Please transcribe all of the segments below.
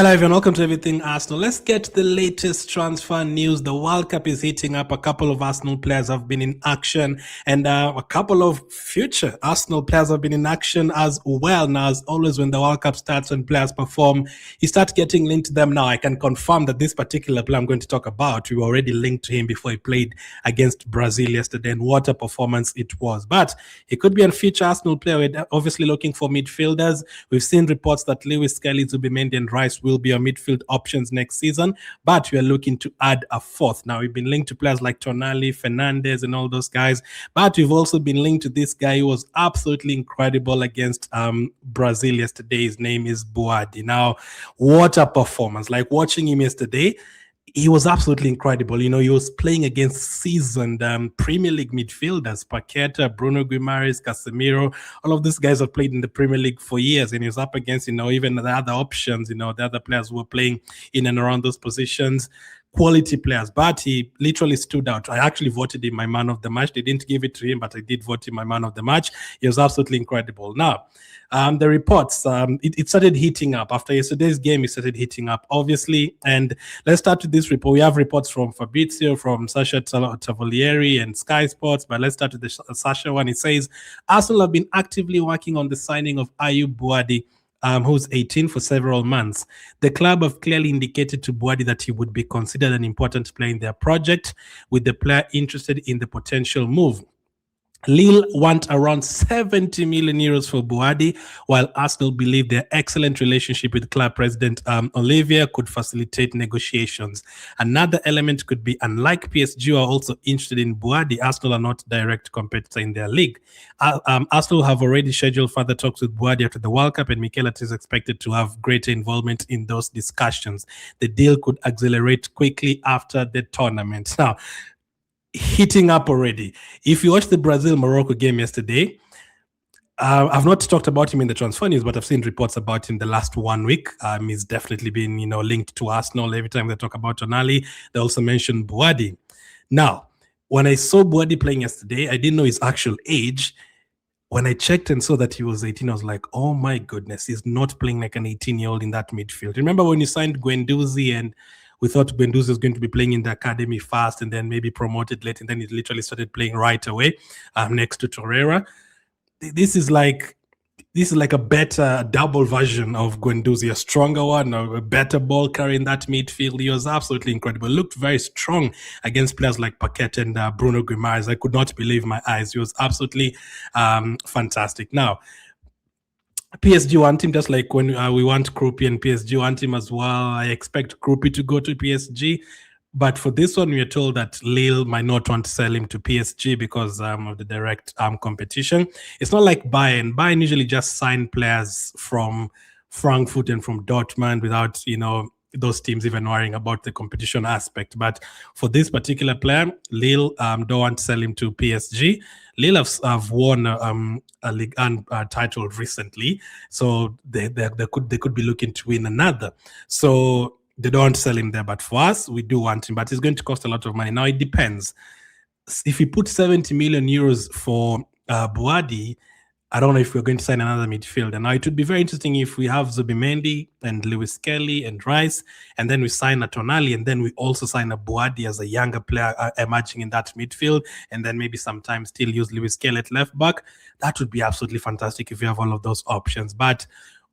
Hello everyone, welcome to Everything Arsenal. Let's get the latest transfer news. The World Cup is heating up. A couple of Arsenal players have been in action, and a couple of future Arsenal players have been in action as well. Now, as always, when the World Cup starts and players perform, you start getting linked to them. Now, I can confirm that this particular player I'm going to talk about, we were already linked to him before he played against Brazil yesterday, and what a performance it was. But he could be a future Arsenal player. We're obviously looking for midfielders. We've seen reports that Lewis Kelly, Zubimendi, and Rice will be our midfield options next season, but we are looking to add a fourth. Now, we've been linked to players like Tonali, Fernandes, and all those guys, but we've also been linked to this guy who was absolutely incredible against Brazil yesterday. His name is Bouaddi. Now, what a performance. Like, watching him yesterday, he was absolutely incredible. You know, he was playing against seasoned Premier League midfielders, Paqueta, Bruno Guimaraes, Casemiro. All of these guys have played in the Premier League for years, and he was up against, even the other options, the other players who were playing in and around those positions. Quality players, but he literally stood out. I actually voted him my man of the match. They didn't give it to him, but I did vote him my man of the match. He was absolutely incredible. Now, the reports, it started heating up. After yesterday's game, it started heating up, obviously. And let's start with this report. We have reports from Fabrizio, from Sasha Tavolieri and Sky Sports, but let's start with the Sasha one. It says, Arsenal have been actively working on the signing of Ayyoub Bouaddi, who's 18, for several months. The club have clearly indicated to Bouaddi that he would be considered an important player in their project, with the player interested in the potential move. Lille want around 70 million euros for Bouaddi, while Arsenal believe their excellent relationship with club president Olivier could facilitate negotiations. Another element could be, unlike PSG, who are also interested in Bouaddi, Arsenal are not direct competitor in their league. Arsenal have already scheduled further talks with Bouaddi after the World Cup, and Mikel Arteta is expected to have greater involvement in those discussions. The deal could accelerate quickly after the tournament. Now, heating up already. If you watch the Brazil-Morocco game yesterday, I've not talked about him in the transfer news, but I've seen reports about him the last 1 week. He's definitely been, linked to Arsenal. Every time they talk about Tonali, they also mention Bouaddi. Now, when I saw Bouaddi playing yesterday, I didn't know his actual age. When I checked and saw that he was 18, I was like, oh my goodness, he's not playing like an 18-year-old in that midfield. Remember when you signed Guendouzi, and we thought Guendouzi was going to be playing in the academy fast and then maybe promoted late, and then he literally started playing right away next to Torreira. This is like a better double version of Guendouzi, a stronger one, a better ball carrier in that midfield. He was absolutely incredible. Looked very strong against players like Paqueta and Bruno Guimaraes. I could not believe my eyes. He was absolutely fantastic. Now, PSG want him, just like when we want Krupi, and PSG want him as well. I expect Krupi to go to PSG. But for this one, we are told that Lille might not want to sell him to PSG because of the direct competition. It's not like Bayern. Bayern usually just sign players from Frankfurt and from Dortmund without, those teams even worrying about the competition aspect. But for this particular player, Lille don't want to sell him to PSG. Lille have won a Ligue 1 title recently, so they could be looking to win another. So they don't sell him there, but for us, we do want him, but it's going to cost a lot of money. Now, it depends. If you put 70 million euros for Bouaddi, I don't know if we're going to sign another midfielder. Now, it would be very interesting if we have Zubimendi and Lewis Kelly and Rice, and then we sign a Tonali, and then we also sign a Bouaddi as a younger player emerging in that midfield, and then maybe sometimes still use Lewis Kelly at left back. That would be absolutely fantastic if you have all of those options. But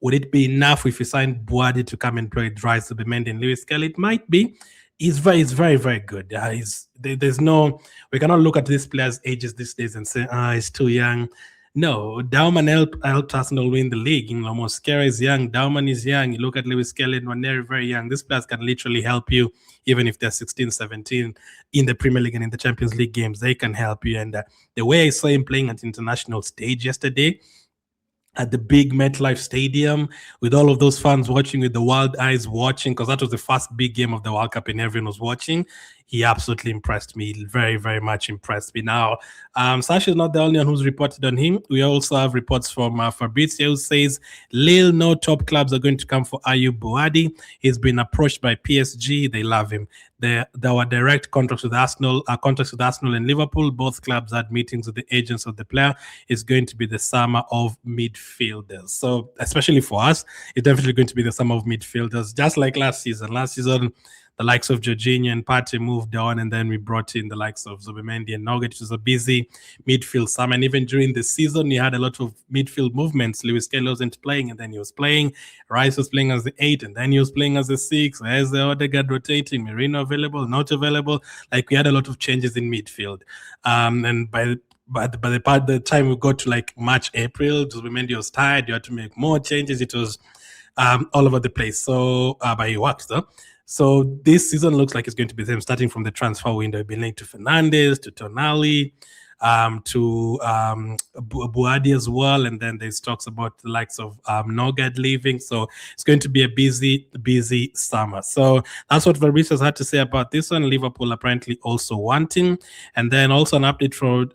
would it be enough if we signed Bouaddi to come and play with Rice, Zubimendi, and Lewis Kelly? It might be. He's very, very good. We cannot look at these players' ages these days and say, he's too young. No, Dauman helped Arsenal win the league. Mosquera is young, Dauman is young. You look at Lewis Kelly and Waneri, very young. These players can literally help you, even if they're 16, 17 in the Premier League and in the Champions League games. They can help you. And the way I saw him playing at the international stage yesterday, at the big MetLife Stadium, with all of those fans watching, with the wild eyes watching, because that was the first big game of the World Cup and everyone was watching. he absolutely impressed me. Very, very much impressed me. Now, Sash is not the only one who's reported on him. We also have reports from Fabrizio, who says Lille, no top clubs are going to come for Ayyoub Bouaddi. He's been approached by PSG. They love him. There were direct contracts with Arsenal, and Liverpool. Both clubs had meetings with the agents of the player. It's going to be the summer of midfielders. So, especially for us, it's definitely going to be the summer of midfielders, just like last season. Last season, the likes of Jorginho and Partey moved on, and then we brought in the likes of Zubimendi and Monga. It was a busy midfield summer, and even during the season, we had a lot of midfield movements. Lewis Kelly wasn't playing, and then he was playing. Rice was playing as the 8, and then he was playing as the 6. Where's the Odegaard rotating? Merino available, not available. Like, we had a lot of changes in midfield. And by the time we got to like March, April, Zubimendi was tired. You had to make more changes. It was all over the place. So, but it worked though. So this season looks like it's going to be the same, starting from the transfer window. We've been linked to Fernandes, to Tonali, to Bouaddi as well, and then there's talks about the likes of Nogard leaving. So it's going to be a busy summer. So that's what Fabrizio's had to say about this one. Liverpool apparently also wanting, and then also an update for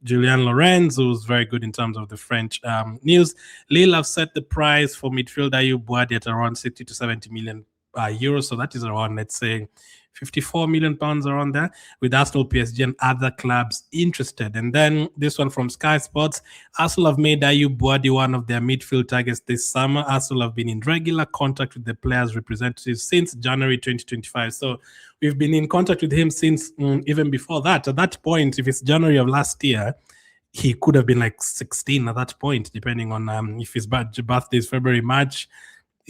Julian Lorenz, who's very good in terms of the French news. Lille have set the price for midfielder Ayyoub Bouaddi at around 60 to 70 million euros. So that is around, let's say, 54 million pounds around there, with Arsenal, PSG, and other clubs interested. And then this one from Sky Sports: Arsenal have made Ayyoub Bouaddi one of their midfield targets this summer. Arsenal have been in regular contact with the player's representatives since January 2025. So we've been in contact with him since even before that. At that point, if it's January of last year, he could have been like 16 at that point, depending on if his birthday is February, March.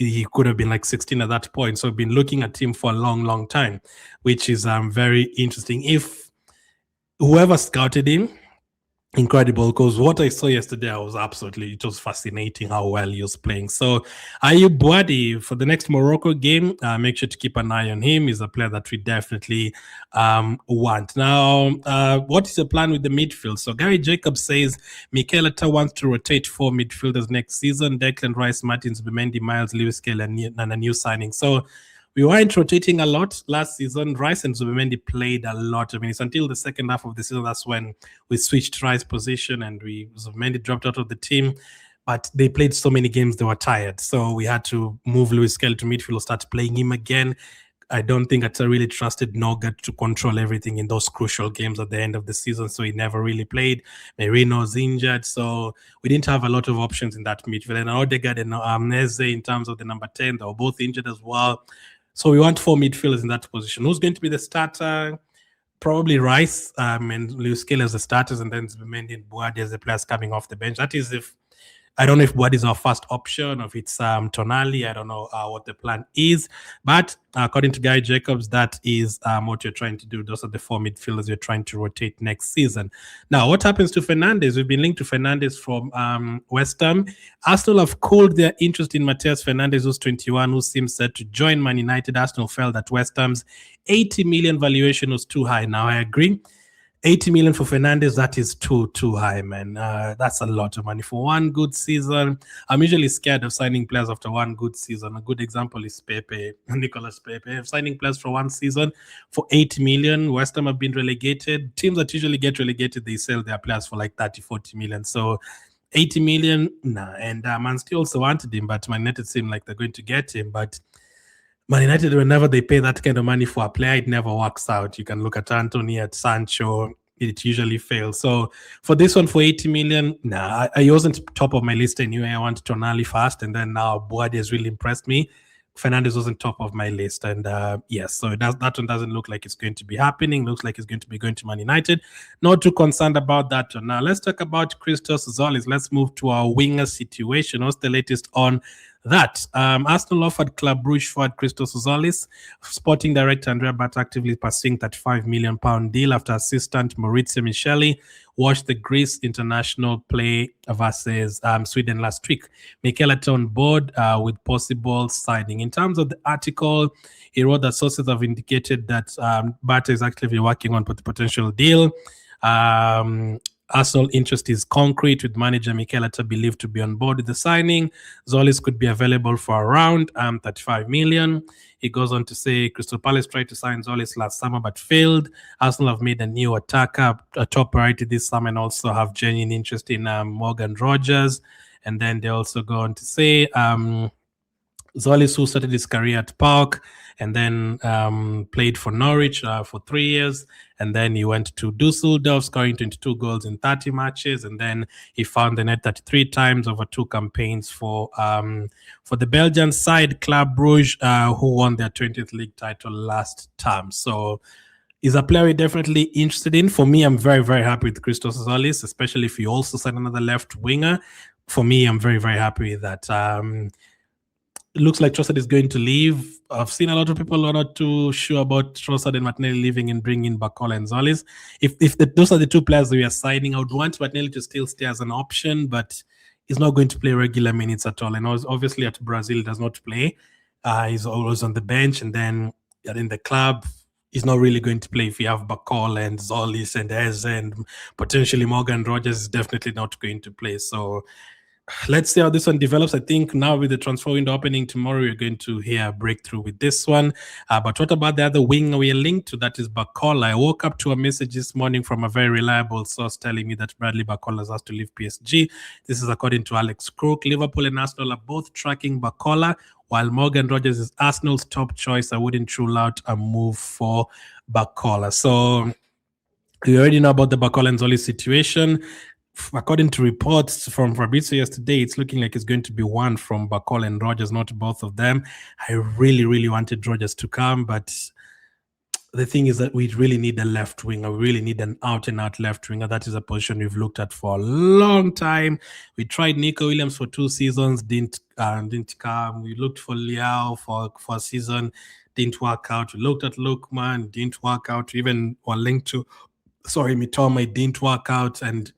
He could have been like 16 at that point. So I've been looking at him for a long time, which is very interesting. If whoever scouted him, incredible, because what I saw yesterday, it was fascinating how well he was playing. So Ayyoub Bouaddi, for the next Morocco game, make sure to keep an eye on him. He's a player that we definitely want. Now, what is the plan with the midfield? So Gary Jacobs says Mikel Arteta wants to rotate 4 midfielders next season: Declan Rice, Martins, Zubimendi, Miles, Lewis Kelly, and a new signing. So we weren't rotating a lot last season. Rice and Zubimendi played a lot. I mean, it's until the second half of the season that's when we switched Rice position and Zubimendi dropped out of the team. But they played so many games, they were tired. So we had to move Lewis Kelly to midfield, start playing him again. I don't think Arteta really trusted Nogard to control everything in those crucial games at the end of the season, so he never really played. Merino's injured, so we didn't have a lot of options in that midfield. And Odegaard and Neze, in terms of the number 10, they were both injured as well. So we want 4 midfielders in that position. Who's going to be the starter? Probably Rice and Lewis Kelly as the starters, and then Zubimendi and Bouaddi as the players coming off the bench. That is if I don't know if Bouaddi is our first option, or if it's Tonali. I don't know what the plan is. But according to Gary Jacobs, that is what you're trying to do. Those are the 4 midfielders you're trying to rotate next season. Now, what happens to Fernandes? We've been linked to Fernandes from West Ham. Arsenal have cooled their interest in Mateus Fernandes, who's 21, who seems set to join Man United. Arsenal felt that West Ham's 80 million valuation was too high. Now, I agree. 80 million for Fernandes, that is too high, man. That's a lot of money for one good season. I'm usually scared of signing players after one good season. A good example is Nicolas Pepe. Signing players for one season for 80 million. West Ham have been relegated. Teams that usually get relegated, they sell their players for like 30, 40 million. So 80 million, nah. And Man City also wanted him, but Man United seemed like they're going to get him. But Man United, whenever they pay that kind of money for a player, it never works out. You can look at Anthony, at Sancho, it usually fails. So for this one, for 80 million, nah, I wasn't top of my list anyway. I wanted Tonali first, and then now Bouaddi has really impressed me. Fernandes wasn't top of my list, and yes, so that one doesn't look like it's going to be happening. Looks like it's going to be going to Man United. Not too concerned about that one. Now let's talk about Christos Tzolis. Let's move to our winger situation. What's the latest on that? Arsenal offered Club Brugge forward Christos Tzolis. Sporting director Andrea Bat actively pursuing that £5 million deal after assistant Maurizio Micheli watched the Greece international play versus Sweden last week. Mikel Arteta on board with possible signing. In terms of the article, he wrote that sources have indicated that Bata is actively working on the potential deal. Arsenal interest is concrete, with manager Mikel Arteta believed to be on board with the signing. Tzolis could be available for around 35 million. He goes on to say Crystal Palace tried to sign Tzolis last summer but failed. Arsenal have made a new attacker a top priority this summer and also have genuine interest in Morgan Rogers. And then they also go on to say Tzolis, who started his career at Park and then played for Norwich for 3 years. And then he went to Dusseldorf, scoring 22 goals in 30 matches. And then he found the net 33 times over 2 campaigns for the Belgian side, Club Brugge, who won their 20th league title last term. So he's a player we're definitely interested in. For me, I'm very, very happy with Christos Tzolis, especially if you also sign another left winger. For me, I'm very, very happy with that. It looks like Trossard is going to leave. I've seen a lot of people who are not too sure about Trossard and Martinelli leaving and bringing Barcola and Tzolis. If those are the 2 players that we are signing, I would want Martinelli to still stay as an option, but he's not going to play regular minutes at all. And obviously at Brazil, he does not play. He's always on the bench. And then in the club, he's not really going to play. If you have Barcola and Tzolis and Eze and potentially Morgan Rogers, is definitely not going to play. So let's see how this one develops. I think now with the transfer window opening tomorrow, you're going to hear a breakthrough with this one. But what about the other winger we are linked to? That is Barcola. I woke up to a message this morning from a very reliable source telling me that Bradley Barcola has to leave PSG. This is according to Alex Crook. Liverpool and Arsenal are both tracking Barcola, while Morgan Rogers is Arsenal's top choice. I wouldn't rule out a move for Barcola. So we already know about the Barcola and Tzolis situation. According to reports from Fabrizio yesterday, it's looking like it's going to be one from Barcola and Rogers, not both of them. I really, really wanted Rogers to come, but the thing is that we really need a left winger. We really need an out-and-out left winger. That is a position we've looked at for a long time. We tried Nico Williams for 2 seasons, didn't come. We looked for Liao for a season, didn't work out. We looked at Lookman, didn't work out. We even were linked to, Mitoma, it didn't work out, and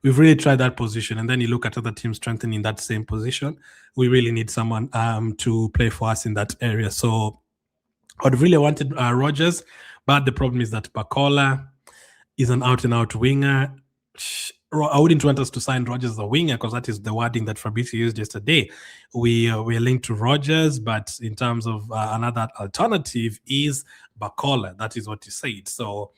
we've really tried that position. And then you look at other teams strengthening that same position. We really need someone to play for us in that area. So I'd really wanted Rogers, but the problem is that Barcola is an out-and-out winger. I wouldn't want us to sign Rogers as a winger because that is the wording that Fabrizio used yesterday. We are linked to Rogers, but in terms of another alternative is Barcola. That is what he said. So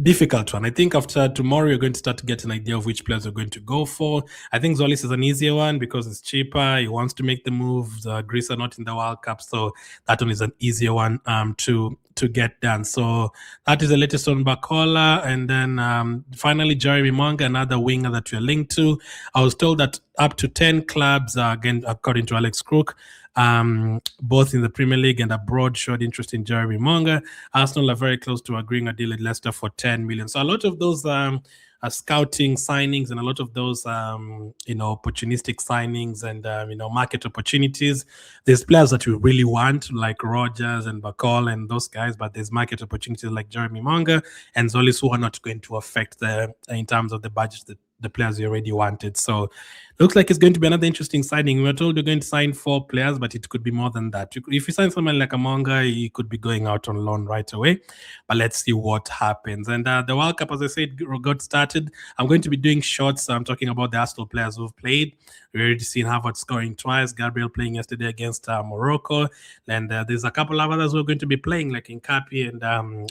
difficult one. I think after tomorrow, you're going to start to get an idea of which players you're going to go for. I think Tzolis is an easier one because it's cheaper. He wants to make the move. Greece are not in the World Cup, so that one is an easier one to get done. So that is the latest on Barcola. And then finally, Jeremy Monga, another winger that we're linked to. I was told that up to 10 clubs, again, according to Alex Crook, both in the Premier League and abroad, showed interest in Jeremy Monga. Arsenal are very close to agreeing a deal with Leicester for 10 million. So a lot of those scouting signings and a lot of those opportunistic signings and market opportunities. There's players that we really want, like Rogers and Barcola and those guys, but there's market opportunities like Jeremy Monga and Tzolis who are not going to affect in terms of the budget that the players you already wanted. So looks like it's going to be another interesting signing. We were told we're going to sign 4 players, but it could be more than that. If you sign someone like a Monga, he could be going out on loan right away. But let's see what happens. And the World Cup, as I said, got started. I'm going to be doing shorts. I'm talking about the Arsenal players who've played. We already seen Havertz scoring twice, Gabriel playing yesterday against Morocco. And there's a couple of others who are going to be playing, like Nkapi and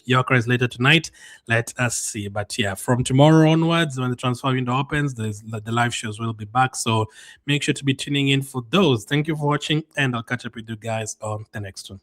Gyökeres later tonight. Let us see. But yeah, from tomorrow onwards, when the transfer window opens, the live shows will be back. So make sure to be tuning in for those. Thank you for watching, and I'll catch up with you guys on the next one.